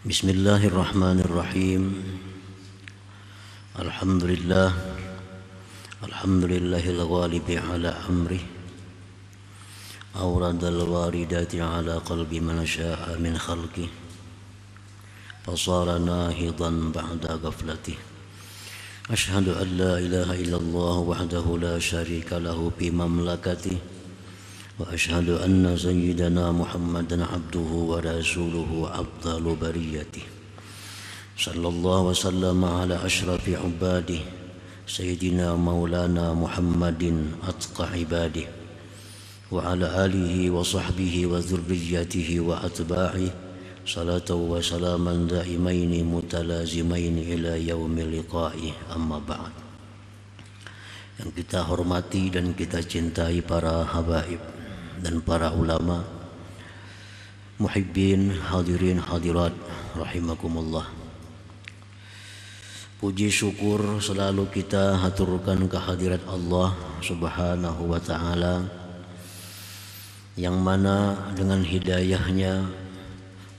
Bismillahirrahmanirrahim. Alhamdulillah. Alhamdulillahil ghalibi ala amrih. Awradal waridati ala qalbi man syaa min khalqih. Fasara nahidan ba'da ghaflatih. Ashhadu an la ilaha illallah wahdahu la syarika lahu fi mamlakatih. وأشهد أن سيدنا محمدا عبده ورسوله أفضل بريته صلى الله وسلم على أشرف عباده سيدنا مولانا محمد أتقى عباده وعلى آله وصحبه وذريته وأتباعه صلاة وسلاما دائمين متلازمين إلى يوم لقائه أما بعد. Yang kita hormati dan kita cintai para habaib dan para ulama, muhibbin, hadirin hadirat rahimakumullah. Puji syukur selalu kita haturkan kehadirat Allah Subhanahu wa ta'ala, yang mana dengan hidayahnya,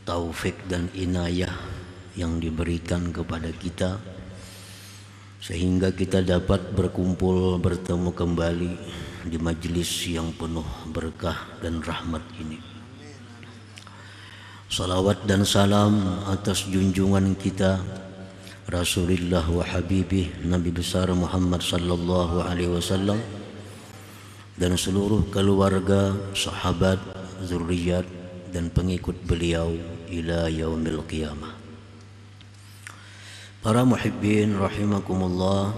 taufik dan inayah yang diberikan kepada kita, sehingga kita dapat berkumpul bertemu kembali di majlis yang penuh berkah dan rahmat ini. Salawat dan salam atas junjungan kita Rasulullah wa Habibih Nabi besar Muhammad sallallahu alaihi wasallam dan seluruh keluarga, sahabat, zuriat dan pengikut beliau ila yaumil qiyamah. Para muhibbin rahimakumullah,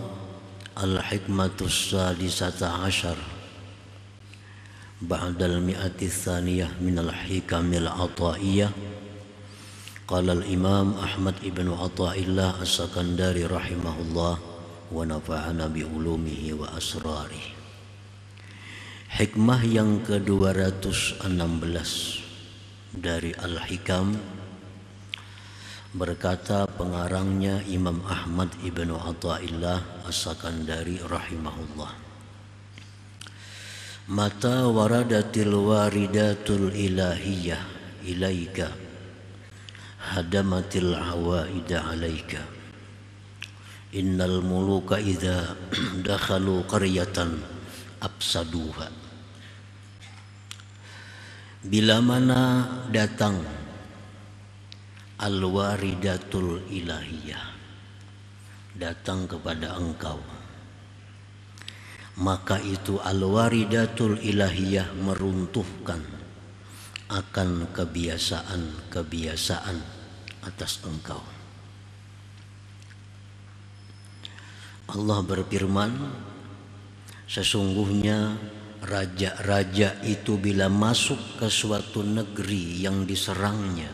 al-hikmatus sadisata asyar ba'dal mi'ati tsaniyah minal hikamil ataiyah. Qala al-imam Ahmad ibn Athaillah as-Sakandari rahimahullah wa nafa'ana bi ulumihi wa asrarih. Hikmah yang ke-216 dari Al-Hikam, berkata pengarangnya Imam Ahmad ibn Athaillah as-Sakandari rahimahullah, mata waradatil waridatul ilahiyah ilaika hadamatil awaida alaika innal muluka idza dakhalu qaryatan afsaduha. Bila mana datang al-waridatul ilahiyah, datang kepada engkau, maka itu al-waridatul ilahiyah meruntuhkan akan kebiasaan-kebiasaan atas engkau. Allah berfirman, sesungguhnya raja-raja itu bila masuk ke suatu negeri yang diserangnya,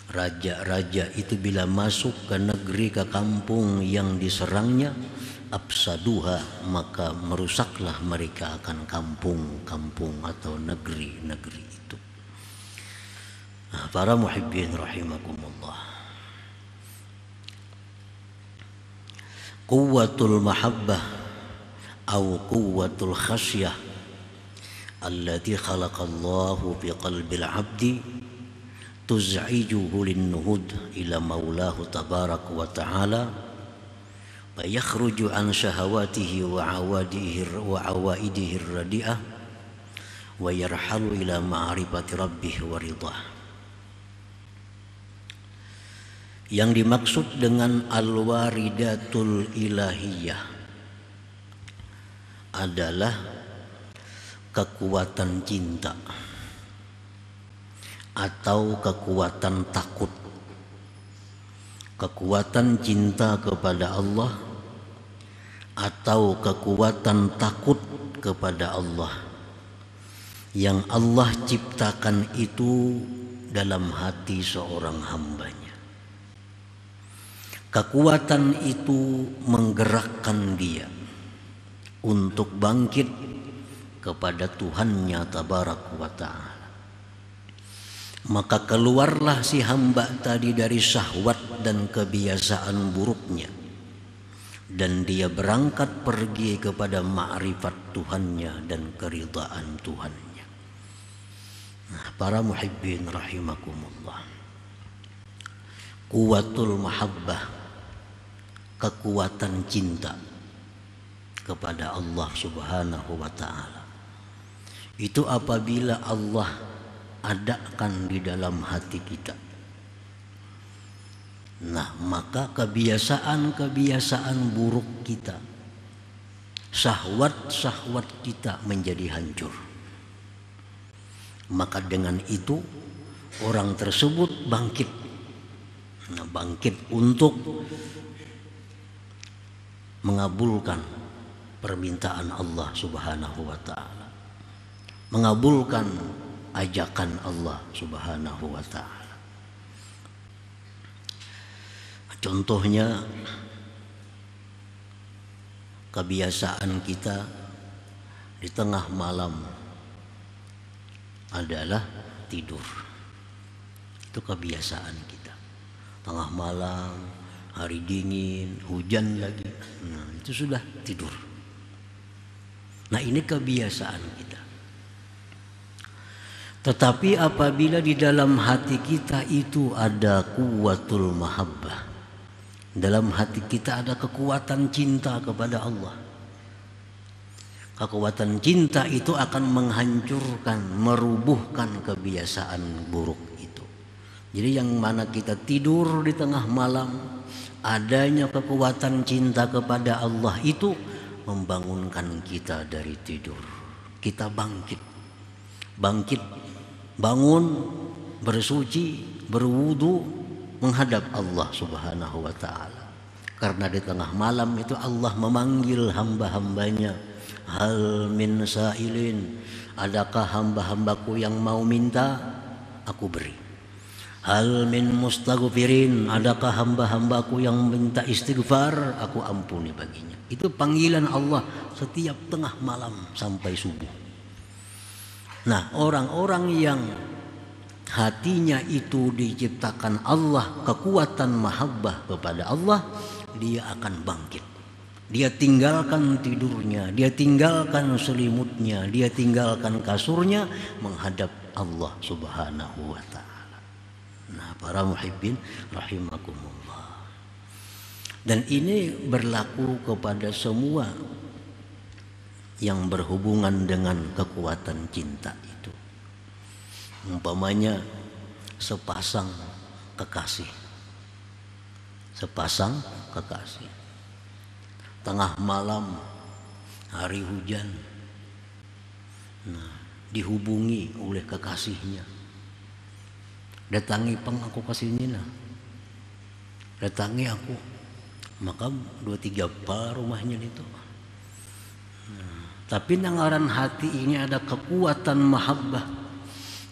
raja-raja itu bila masuk ke negeri, ke kampung yang diserangnya, afsaduha, maka merusaklah mereka akan kampung-kampung atau negeri-negeri itu. Para muhibbin rahimakumullah, quwwatul mahabbah atau quwwatul khasyah allati khalaqallahu fi qalbil abdi tuz'ijuhu linnuhud ila maulahu tabarak wa ta'ala wa yakhruju an syahawatihi wa awaidihi radi'ah wa yarhalu ila ma'rifati rabbih wa ridah. Yang dimaksud dengan al-waridatul ilahiyah adalah kekuatan cinta atau kekuatan takut, kekuatan cinta kepada Allah atau kekuatan takut kepada Allah yang Allah ciptakan itu dalam hati seorang hambanya. Kekuatan itu menggerakkan dia untuk bangkit kepada Tuhannya tabarak wa ta'ala. Maka keluarlah si hamba tadi dari syahwat dan kebiasaan buruknya, dan dia berangkat pergi kepada ma'rifat Tuhannya dan keridhaan Tuhannya. Nah, para muhibbin rahimakumullah, Kuwatul mahabbah, kekuatan cinta kepada Allah Subhanahu wa ta'ala. Itu apabila Allah adakan di dalam hati kita. Nah, maka kebiasaan-kebiasaan buruk kita, syahwat-syahwat kita menjadi hancur. Maka dengan itu orang tersebut bangkit. Nah, bangkit untuk mengabulkan permintaan Allah Subhanahu wa ta'ala, mengabulkan ajakan Allah Subhanahu wa ta'ala. Contohnya, kebiasaan kita di tengah malam adalah tidur. Itu kebiasaan kita. Tengah malam, hari dingin, hujan lagi, nah, itu sudah tidur. Nah, ini kebiasaan kita. Tetapi apabila di dalam hati kita itu ada kuwatul mahabbah, dalam hati kita ada kekuatan cinta kepada Allah, kekuatan cinta itu akan menghancurkan, merubuhkan kebiasaan buruk itu. Jadi yang mana kita tidur di tengah malam, adanya kekuatan cinta kepada Allah itu membangunkan kita dari tidur. Kita bangkit, bangun, bersuci, berwudu, menghadap Allah Subhanahu wa ta'ala. Karena di tengah malam itu Allah memanggil hamba-hambanya, hal min sa'ilin, adakah hamba-hambaku yang mau minta, aku beri. Hal min mustaghfirin, adakah hamba-hambaku yang minta istighfar, aku ampuni baginya. Itu panggilan Allah setiap tengah malam sampai subuh. Nah, orang-orang yang hatinya itu diciptakan Allah kekuatan mahabbah kepada Allah, dia akan bangkit. Dia tinggalkan tidurnya, dia tinggalkan selimutnya, dia tinggalkan kasurnya, menghadap Allah Subhanahu wa ta'ala. Nah, para muhibbin rahimakumullah. Dan ini berlaku kepada semua yang berhubungan dengan kekuatan cinta itu. Umpamanya sepasang kekasih, tengah malam, hari hujan, nah, dihubungi oleh kekasihnya, datangi aku kasih nah, datangi aku, maka 2-3 par rumahnya itu. Nah, tapi nangaran hati ini ada kekuatan mahabbah.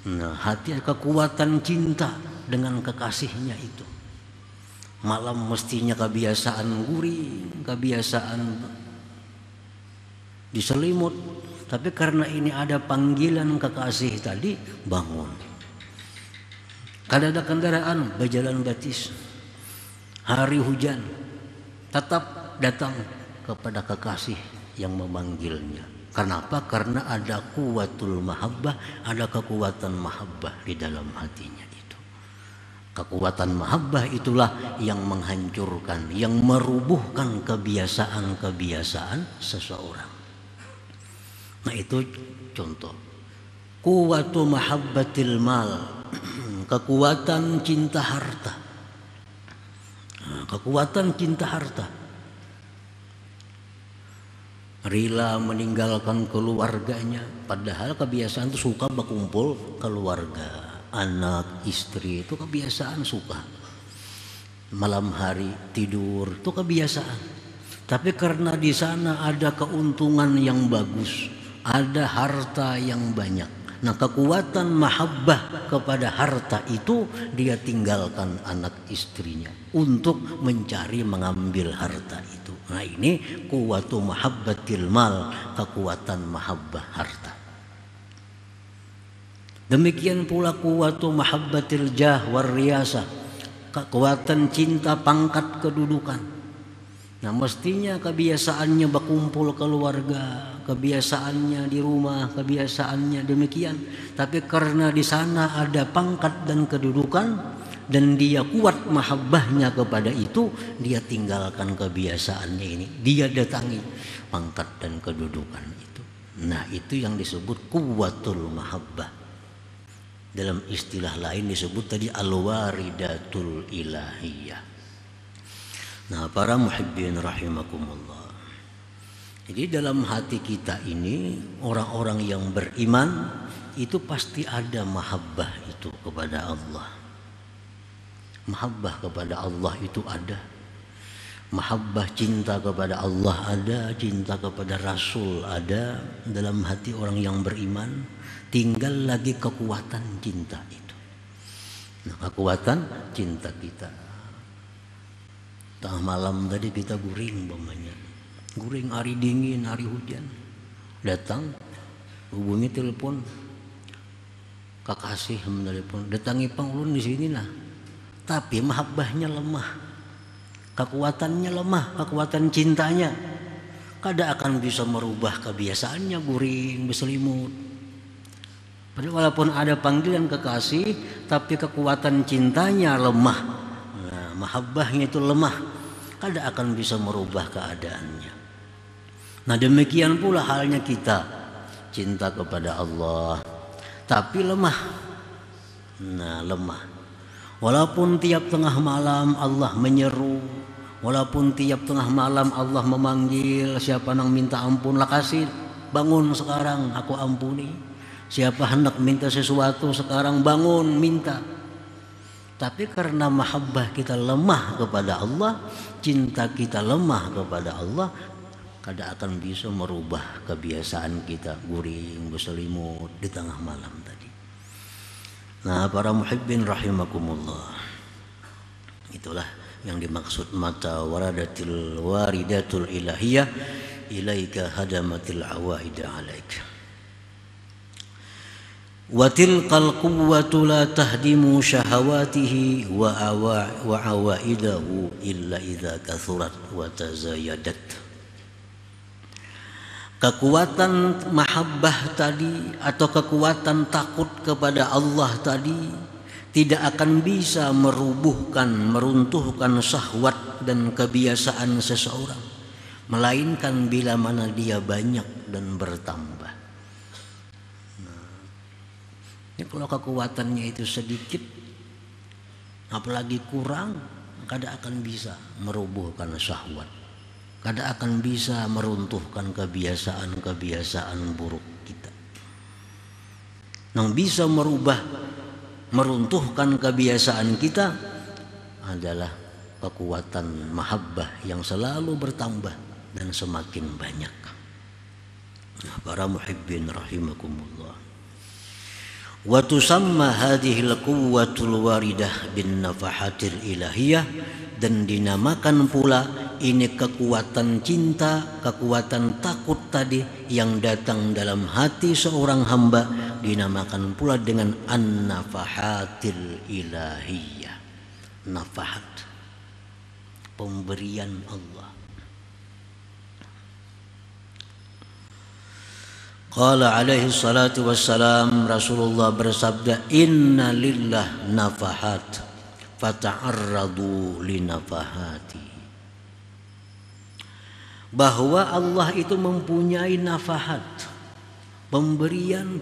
Nah, hati kekuatan cinta dengan kekasihnya itu. Malam mestinya kebiasaan guring, kebiasaan diselimut, tapi karena ini ada panggilan kekasih tadi, bangun. Kada ada kendaraan, berjalan batis, hari hujan, tetap datang kepada kekasih yang memanggilnya. Kenapa? Karena ada kuwatul mahabbah, ada kekuatan mahabbah di dalam hatinya itu. Kekuatan mahabbah itulah yang menghancurkan, yang merubuhkan kebiasaan-kebiasaan seseorang. Nah, itu contoh. Kuwatu mahabbatil mal, kekuatan cinta harta. Nah, kekuatan cinta harta. Rela meninggalkan keluarganya, padahal kebiasaan itu suka berkumpul keluarga, anak, istri, itu kebiasaan suka. Malam hari tidur itu kebiasaan. Tapi karena di sana ada keuntungan yang bagus, ada harta yang banyak. Nah, kekuatan mahabbah kepada harta itu dia tinggalkan anak istrinya untuk mencari mengambil harta itu. Nah, ini kuwatu mahabbatil mal, kekuatan mahabbah harta. Demikian pula kuwatu mahabbatil jah war riyasah, kekuatan cinta pangkat kedudukan. Nah, mestinya kebiasaannya berkumpul keluarga, kebiasaannya di rumah, kebiasaannya demikian. Tapi karena di sana ada pangkat dan kedudukan, dan dia kuat mahabbahnya kepada itu, dia tinggalkan kebiasaannya ini, dia datangi pangkat dan kedudukan itu. Nah, itu yang disebut kuwatul mahabbah. Dalam istilah lain disebut tadi al-waridatul ilahiyah. Nah, para muhibbin rahimakumullah. Jadi dalam hati kita ini, orang-orang yang beriman itu pasti ada mahabbah itu kepada Allah. Mahabbah kepada Allah itu ada. Mahabbah cinta kepada Allah ada, cinta kepada Rasul ada dalam hati orang yang beriman. Tinggal lagi kekuatan cinta itu. Nah, kekuatan cinta kita. Tengah malam tadi kita guring umpamanya. Guring hari dingin, hari hujan. Datang, hubungi telepon. Kakasih menelepon, datangi Ulun di sini lah. Tapi mahabbahnya lemah. Kekuatannya lemah, kekuatan cintanya. Kada akan bisa merubah kebiasaannya guring, berselimut. Padahal walaupun ada panggilan kekasih, tapi kekuatan cintanya lemah. Nah, mahabbahnya itu lemah, kada akan bisa merubah keadaannya. Nah, demikian pula halnya kita, cinta kepada Allah, tapi lemah. Nah, lemah. Walaupun tiap tengah malam Allah menyeru, walaupun tiap tengah malam Allah memanggil, siapa nang minta ampun lah kasih, bangun sekarang aku ampuni. Siapa hendak minta sesuatu sekarang bangun minta. Tapi karena mahabbah kita lemah kepada Allah, cinta kita lemah kepada Allah, kada akan bisa merubah kebiasaan kita guring berselimut di tengah malam tadi. Nah, para muhibbin rahimakumullah, itulah yang dimaksud mata waradatil waridatul ilahiyah ilaika hadamatil awaida alaik. Wa tilqal quwwatu la tahdimu syahawatihi wa awaidahu illa idza kathurat wa tazayadat. Kekuatan mahabbah tadi atau kekuatan takut kepada Allah tadi tidak akan bisa meruntuhkan syahwat dan kebiasaan seseorang, melainkan bila mana dia banyak dan bertambah. Ini kalau kekuatannya itu sedikit, apalagi kurang, kada akan bisa merubuhkan syahwat, kada akan bisa meruntuhkan kebiasaan-kebiasaan buruk kita. Yang bisa meruntuhkan kebiasaan kita adalah kekuatan mahabbah yang selalu bertambah dan semakin banyak. Nah, para muhibbin rahimakumullah. Wa tusamma hadhil quwwatul waridah bin nafahatil ilahiyah, dan dinamakan pula ini kekuatan cinta, kekuatan takut tadi yang datang dalam hati seorang hamba dinamakan pula dengan an-nafahatil ilahiyah. Nafahat, pemberian Allah. Qala alaihi salatu wassalam, Rasulullah bersabda, inna lillah nafahat fata'arradu linafahati. Bahwa Allah itu mempunyai nafahat, pemberian,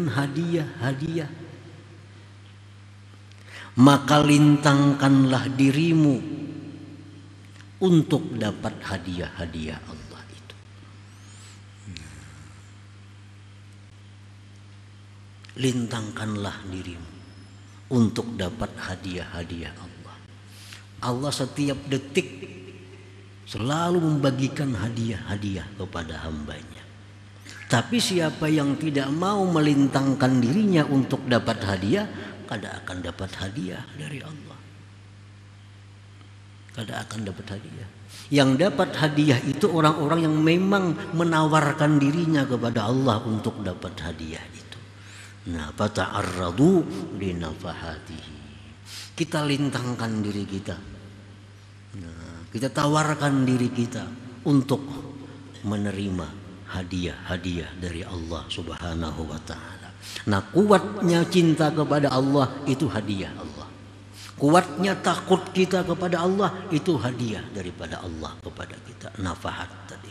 hadiah. Maka lintangkanlah dirimu untuk dapat hadiah-hadiah Allah. Lintangkanlah dirimu untuk dapat hadiah-hadiah Allah. Allah setiap detik selalu membagikan hadiah-hadiah kepada hambanya. Tapi siapa yang tidak mau melintangkan dirinya untuk dapat hadiah, kada akan dapat hadiah dari Allah. Kada akan dapat hadiah. Yang dapat hadiah itu orang-orang yang memang menawarkan dirinya kepada Allah untuk dapat hadiah itu. Nah, fata'arradu linafahatihi. Kita lintangkan diri kita. Nah, kita tawarkan diri kita untuk menerima hadiah-hadiah dari Allah Subhanahu wa taala. Nah, kuatnya cinta kepada Allah itu hadiah Allah. kuatnya takut kita kepada Allah, itu hadiah daripada Allah kepada kita, nafahat tadi.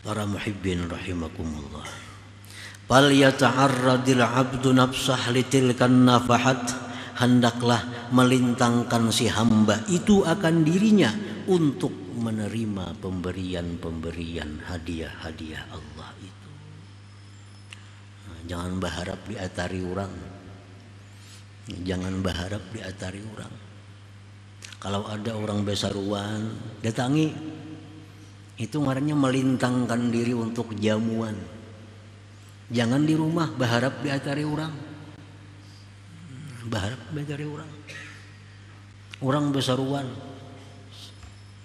Para muhibbin rahimakumullah, fal yata'arradil 'abdu nafsah litilkan nafahat, hendaklah melintangkan si hamba itu akan dirinya untuk menerima pemberian-pemberian, hadiah-hadiah Allah itu. Jangan berharap diatari orang. Jangan berharap diatari orang. Kalau ada orang besaruan, datangi. Itu ngarannya melintangkan diri untuk jamuan. Jangan di rumah berharap diatari orang. Berharap diatari orang. Orang besaruan,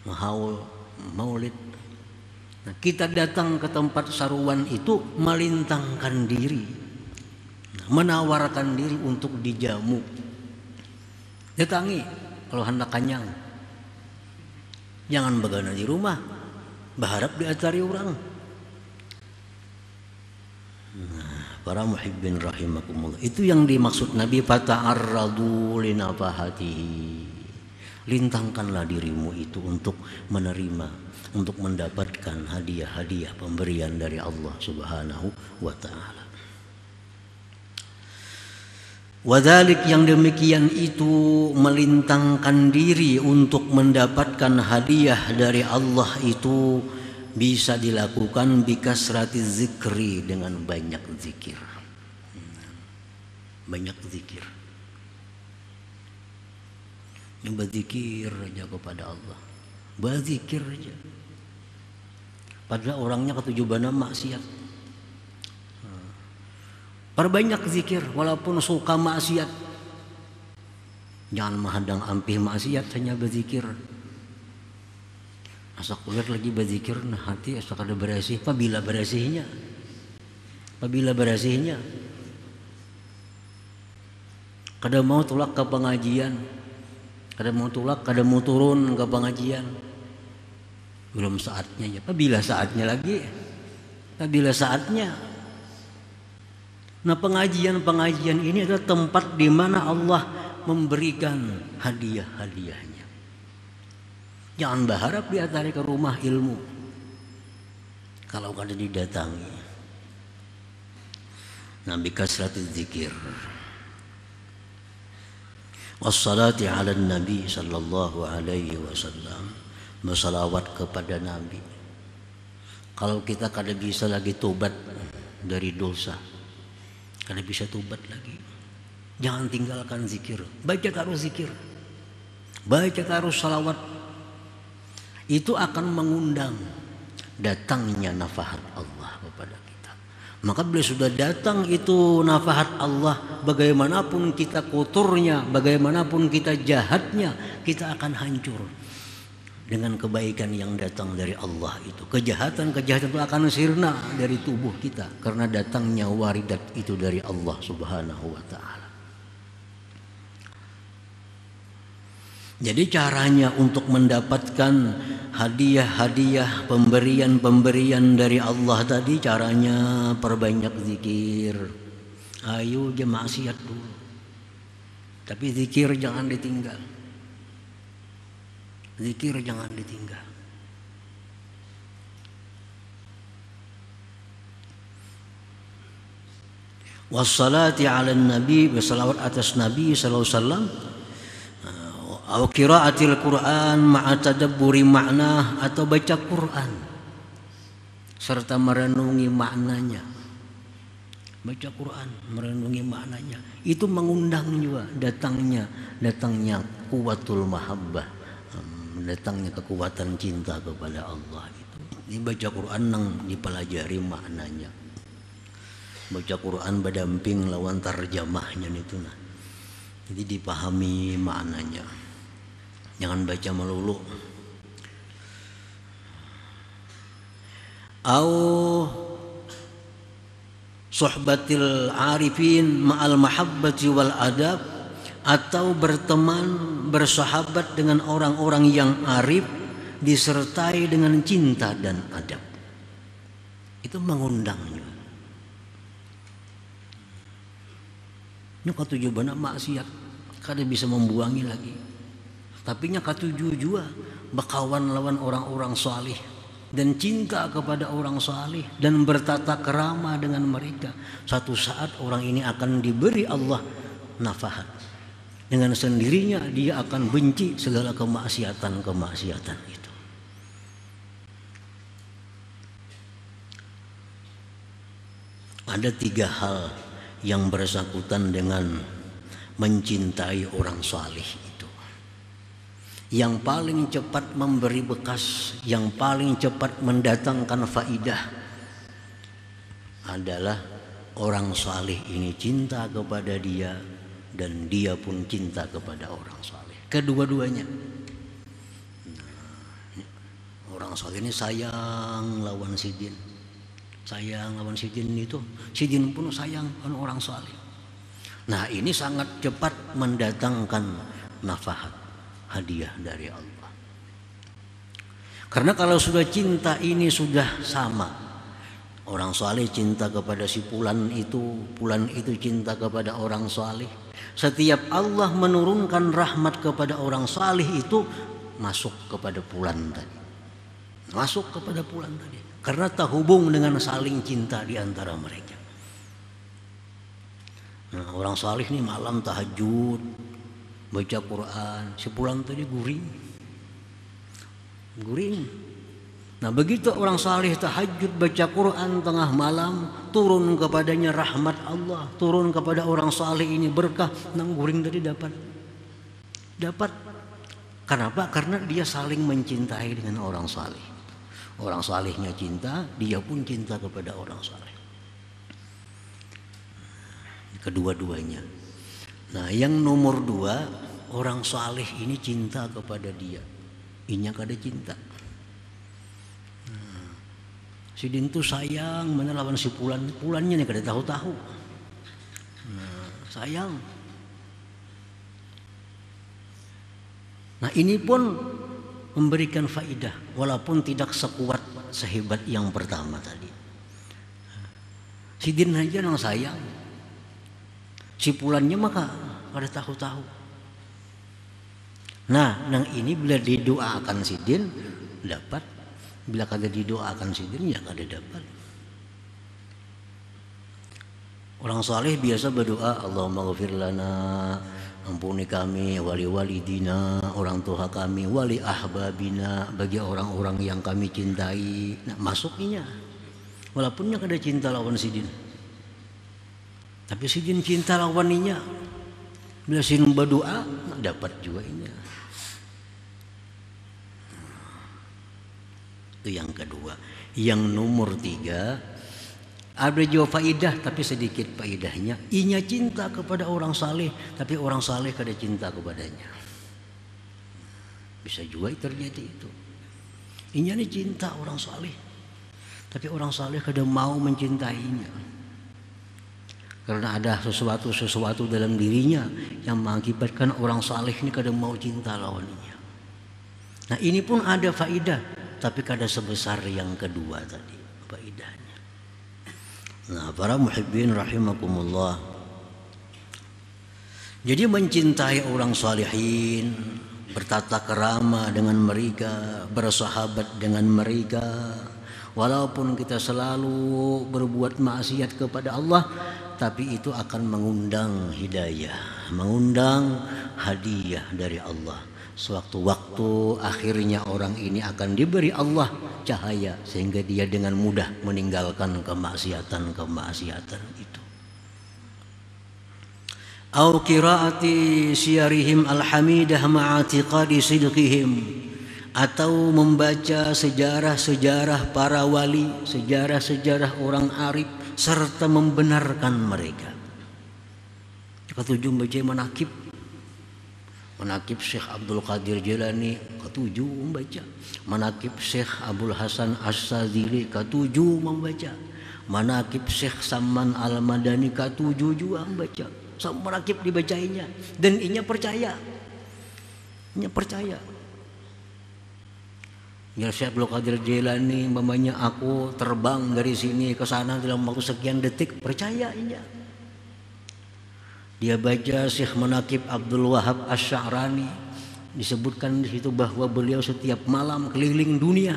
mahaul, maulid. Nah, kita datang ke tempat saruan itu melintangkan diri, menawarkan diri untuk dijamu. Datangi kalau hendak kanyang. Jangan begana di rumah berharap diatari orang. Nah, para muhibbin rahimakumullah, itu yang dimaksud Nabi, fata'arradu linafahatihi. Lintangkanlah dirimu itu untuk menerima, untuk mendapatkan hadiah-hadiah pemberian dari Allah Subhanahu wa ta'ala. Wadhalik, yang demikian itu melintangkan diri untuk mendapatkan hadiah dari Allah itu bisa dilakukan bikasrati zikri, dengan banyak zikir. Banyak zikir. Berzikir aja kepada Allah. Berzikir aja. Padahal orangnya ketujuan maksiat. Perbanyak zikir walaupun suka maksiat. Jangan menghadang ampih maksiat, hanya berzikir. Asa kulihat lagi berzikir, nah hati asa kada bersih. Apabila bersihnya? Apabila bersihnya? Kada mau tulak ke pengajian, kada mau tulak, kada mau turun ke pengajian. Belum saatnya ya. Apabila saatnya lagi? Apabila saatnya? Nah, pengajian-pengajian ini adalah tempat di mana Allah memberikan hadiah-hadiahnya. Jangan berharap diatari ke rumah ilmu kalau kada didatangi. Nabi kasratul zikir. Wassalati ala Nabi sallallahu alaihi wasallam. Bersalawat kepada Nabi. Kalau kita kada bisa lagi tobat dari dosa, kada bisa tobat lagi, jangan tinggalkan zikir. Baca terus zikir, baca terus salawat. Itu akan mengundang datangnya nafahat Allah kepada kita. Maka bila sudah datang itu nafahat Allah, bagaimanapun kita kotornya, bagaimanapun kita jahatnya, kita akan hancur dengan kebaikan yang datang dari Allah itu. Kejahatan-kejahatan itu akan sirna dari tubuh kita karena datangnya waridat itu dari Allah Subhanahu wa ta'ala. Jadi caranya untuk mendapatkan hadiah-hadiah, pemberian-pemberian dari Allah tadi, caranya perbanyak zikir. Ayo jemaah maksiat dulu, tapi zikir jangan ditinggal. Zikir jangan ditinggal. Wassalati ala nabi, bersalawat atas Nabi sallallahu alaihi wasallam. Atau qiraatil Quran ma'a tadabburi makna, atau baca Quran serta merenungi maknanya. Baca Quran, merenungi maknanya, itu mengundang juga datangnya kuwatul mahabbah, datangnya kekuatan cinta kepada Allah itu. Dibaca Quran nang dipelajari maknanya. Baca Quran berdamping lawan tarjamahnya itu nah. Jadi dipahami maknanya. Jangan baca melulu. Au suhbatil arifin ma'al mahabbati wal adab, atau berteman, bersahabat dengan orang-orang yang arif disertai dengan cinta dan adab. Itu mengundangnya. Ini katujuan maksiat. kada bisa membuangi lagi. Tapi nya katuju jua bakawan lawan orang-orang salih dan cinta kepada orang salih dan bertata kerama dengan mereka. Satu saat orang ini akan diberi Allah nafahat. Dengan sendirinya dia akan benci segala kemaksiatan itu. Ada 3 hal yang bersangkutan dengan mencintai orang salih itu. Yang paling cepat memberi bekas, yang paling cepat mendatangkan faidah adalah orang salih ini cinta kepada dia dan dia pun cinta kepada orang salih. Kedua-duanya. Orang salih ini sayang lawan sidin. Sayang lawan sidin itu, sidin pun sayang orang salih. Nah, ini sangat cepat mendatangkan nafahat, hadiah dari Allah. Karena kalau sudah cinta ini sudah sama, orang saleh cinta kepada si fulan itu cinta kepada orang saleh. Setiap Allah menurunkan rahmat kepada orang saleh itu masuk kepada fulan tadi. Masuk kepada fulan tadi. Karena terhubung dengan saling cinta di antara mereka. Nah, orang saleh ini malam tahajud, baca Quran, si fulan tadi guring. Nah, begitu orang saleh tahajud baca Quran tengah malam, turun kepadanya rahmat Allah, turun kepada orang saleh ini berkah, nang guring tadi dapat. Kenapa? Karena dia saling mencintai dengan orang saleh. Orang salehnya cinta, dia pun cinta kepada orang saleh. Kedua-duanya. Nah, yang nomor 2, orang saleh ini cinta kepada dia. Inya kada cinta. Sidin tu sayang menelawan si pulannya nih kada tahu-tahu. Nah, sayang. Nah, ini pun memberikan faidah walaupun tidak sekuat sehebat yang pertama tadi. Sidin aja nang sayang. Si pulannya maka kada tahu-tahu. Nah, nang ini bila didoakan sidin dapat, bila kada didoakan sidin ya kada dapat. Orang saleh biasa berdoa, Allahumma ghafir lana, ampuni kami, wali walidina, orang tua kami, wali ahbabina, bagi orang-orang yang kami cintai. Nah, masukinya walaupunnya kada cinta lawan sidin. Tapi sidin cinta lawaninya. Bila sidin berdoa dapat juga ini. Itu yang kedua. Yang nomor 3, ada juga faidah tapi sedikit faidahnya. Inya cinta kepada orang saleh, tapi orang saleh kada cinta kepadanya. Bisa juga terjadi itu. Inya ini cinta orang saleh, tapi orang saleh kada mau mencintainya. Karena ada sesuatu dalam dirinya yang mengakibatkan orang saleh ini kada mau cinta lawannya. Nah, ini pun ada faidah, tapi kada sebesar yang kedua tadi faidahnya. Nah, para muhibbin rahimakumullah. Jadi mencintai orang salihin, bertata kerama dengan mereka, bersahabat dengan mereka, walaupun kita selalu berbuat maksiat kepada Allah, tapi itu akan mengundang hidayah, mengundang hadiah dari Allah. Sewaktu-waktu akhirnya orang ini akan diberi Allah cahaya sehingga dia dengan mudah meninggalkan kemaksiatan itu. Au qiraati siyarihim alhamidah ma'atiqadi sidqihim, atau membaca sejarah-sejarah para wali, sejarah-sejarah orang arif serta membenarkan mereka. Ketujuh membaca manakib Syekh Abdul Qadir Jilani, ketujuh membaca. Manakib Syekh Abdul Hasan As-Sadzili, ketujuh membaca. Manakib Syekh Saman Al-Madani, ketujuh juga membaca. Sama manakib dibacainya dan inya percaya. Ya, Syekh Abdul Qadir Jilani mamanya aku terbang dari sini ke sana dalam waktu sekian detik, percaya inya. Dia baca Syekh Manaqib Abdul Wahab Asy-Sya'rani, disebutkan di situ bahwa beliau setiap malam keliling dunia.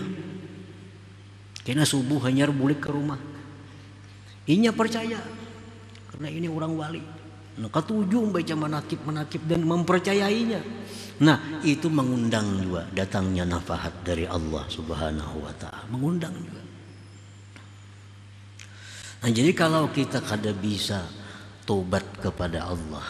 Karena subuh hanya balik ke rumah. Inya percaya karena ini orang wali. Nah, ketujuh membaca manaqib dan mempercayainya. Nah, itu mengundang juga datangnya nafahat dari Allah Subhanahu wa taala, mengundang juga. Nah, jadi kalau kita kada bisa tobat kepada Allah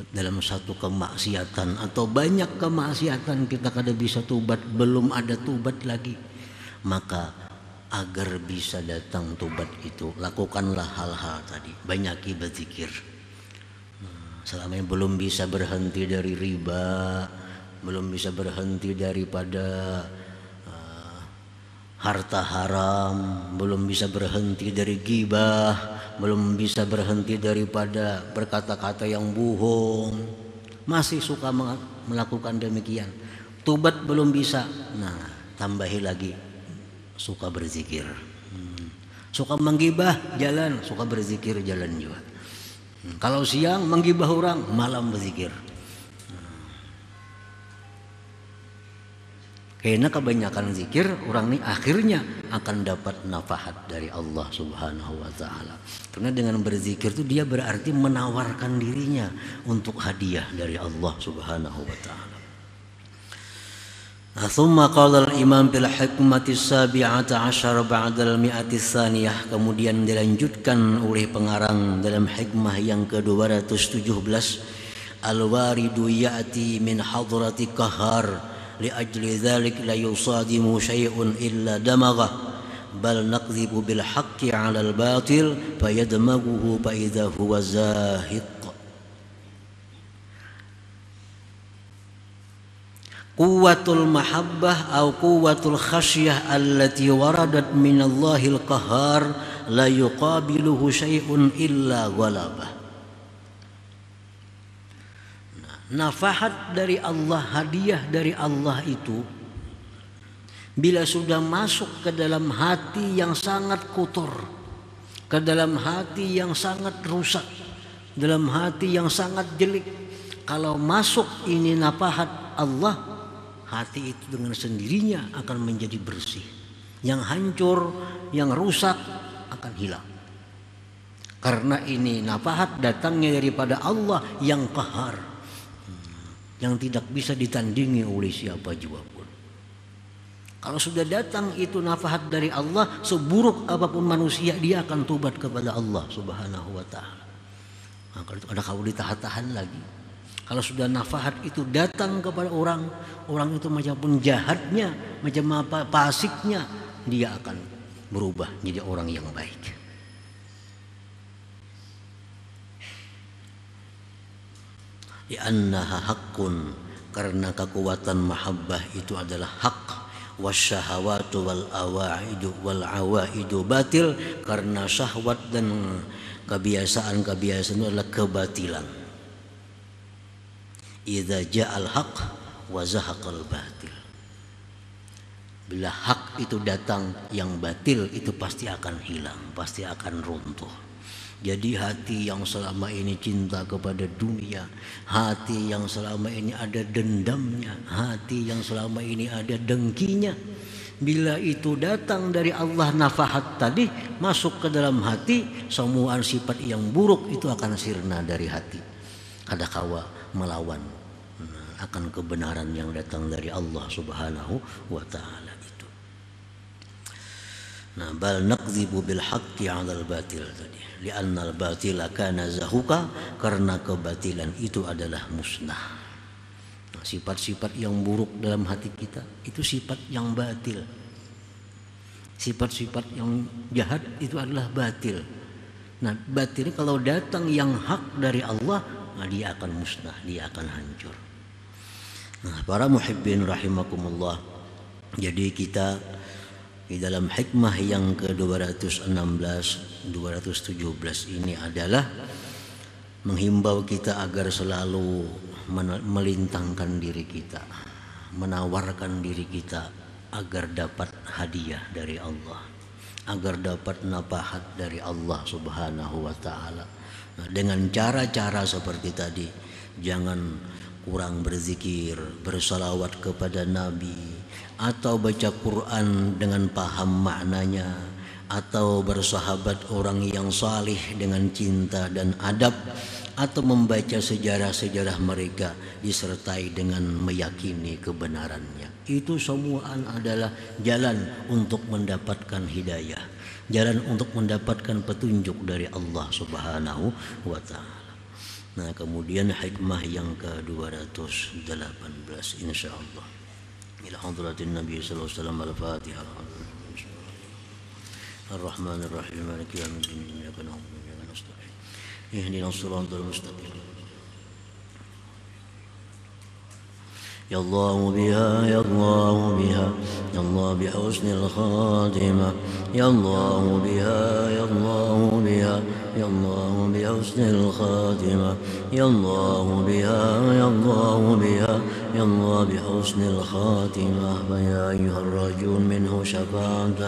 dalam satu kemaksiatan atau banyak kemaksiatan kita kada bisa tobat, belum ada tobat lagi, maka agar bisa datang tobat itu lakukanlah hal-hal tadi, banyaki berzikir. Selama ini belum bisa berhenti dari riba, belum bisa berhenti daripada harta haram, belum bisa berhenti dari ghibah, belum bisa berhenti daripada berkata-kata yang bohong, masih suka melakukan demikian, tobat belum bisa. Nah, tambahi lagi suka berzikir, suka menggibah jalan, suka berzikir jalan juga. Kalau siang menggibah orang, malam berzikir. Karena kebanyakan zikir orang ini akhirnya akan dapat nafahat dari Allah Subhanahu wa taala. Karena dengan berzikir itu dia berarti menawarkan dirinya untuk hadiah dari Allah Subhanahu wa taala. Thumma qala al-imam bil hikmati as-sabi'ata 'ashara ba'da al-mi'ati ats-tsaniyah, kemudian dilanjutkan oleh pengarang dalam hikmah yang ke-217, al-waridu ya'ti min hadrati qahar لأجل ذلك لا يصادم شيء إلا دمغه بل نكذب بالحق على الباطل فيدمغه فإذا هو زاهق. قوة المحبة أو قوة الخشية التي وردت من الله القهار لا يقابله شيء إلا غلبه. Nafahat dari Allah, hadiah dari Allah itu bila sudah masuk ke dalam hati yang sangat kotor, ke dalam hati yang sangat rusak, dalam hati yang sangat jelek, kalau masuk ini nafahat Allah, hati itu dengan sendirinya akan menjadi bersih. Yang hancur, yang rusak akan hilang. Karena ini nafahat datangnya daripada Allah yang qahar, yang tidak bisa ditandingi oleh siapa juga pun. Kalau sudah datang itu nafahat dari Allah, seburuk apapun manusia dia akan tobat kepada Allah Subhanahu wa taala. Nah, kalau itu ada kau ditahan-tahan lagi. Kalau sudah nafahat itu datang kepada orang, orang itu macam pun jahatnya, macam apa pasiknya, dia akan berubah jadi orang yang baik. Li'annaha haqqun, karena kekuatan mahabbah itu adalah hak. Wasyahawatu wal awaidu wal awaidu batil, karena syahwat dan kebiasaan-kebiasaan itu adalah kebatilan. Idza ja'al haq wa zahaqal batil. Bila hak itu datang, yang batil itu pasti akan hilang, pasti akan runtuh. Jadi hati yang selama ini cinta kepada dunia, hati yang selama ini ada dendamnya, hati yang selama ini ada dengkinya, bila itu datang dari Allah nafahat tadi masuk ke dalam hati, semua sifat yang buruk itu akan sirna dari hati. Kadakawa melawan akan kebenaran yang datang dari Allah Subhanahu wa taala itu. Nah, bal naqdzibu bil haqqi 'alal batil tadi. Li'annal batila kana zahuka, karena kebatilan itu adalah musnah. Nah, sifat-sifat yang buruk dalam hati kita itu sifat yang batil. Sifat-sifat yang jahat itu adalah batil. Nah, batil kalau datang yang hak dari Allah, nah dia akan musnah, dia akan hancur. Nah, para muhibbin rahimakumullah, jadi kita di dalam hikmah yang ke-216, 217 ini adalah menghimbau kita agar selalu melintangkan diri kita, menawarkan diri kita agar dapat hadiah dari Allah, agar dapat nafahat dari Allah Subhanahu wa taala. Nah, dengan cara-cara seperti tadi, jangan kurang berzikir, bersalawat kepada Nabi, atau baca Quran dengan paham maknanya, atau bersahabat orang yang salih dengan cinta dan adab, atau membaca sejarah-sejarah mereka disertai dengan meyakini kebenarannya. Itu semua adalah jalan untuk mendapatkan hidayah, jalan untuk mendapatkan petunjuk dari Allah Subhanahu wa taala. Nah, kemudian hikmah yang ke-218 insyaallah. Ila hadratin Nabi sallallahu alaihi wasallam al-Fatihah. Ar-Rahmanir Rahim Maliki yaumiddin iyyaka na'budu wa iyyaka nasta'in. Ihdinas siratal mustaqim. يا الله بها يا الله بها يا الله بحسن الخاتمة يا الله بها يا الله بها يا الله بحسن الخاتمة يا الله بها يا الله بها يا الله بحسن الخاتمة فيا أيها الراجون منه شفاعة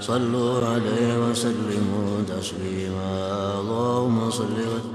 صلوا عليه وسلموا تسليما اللهم صل وسلم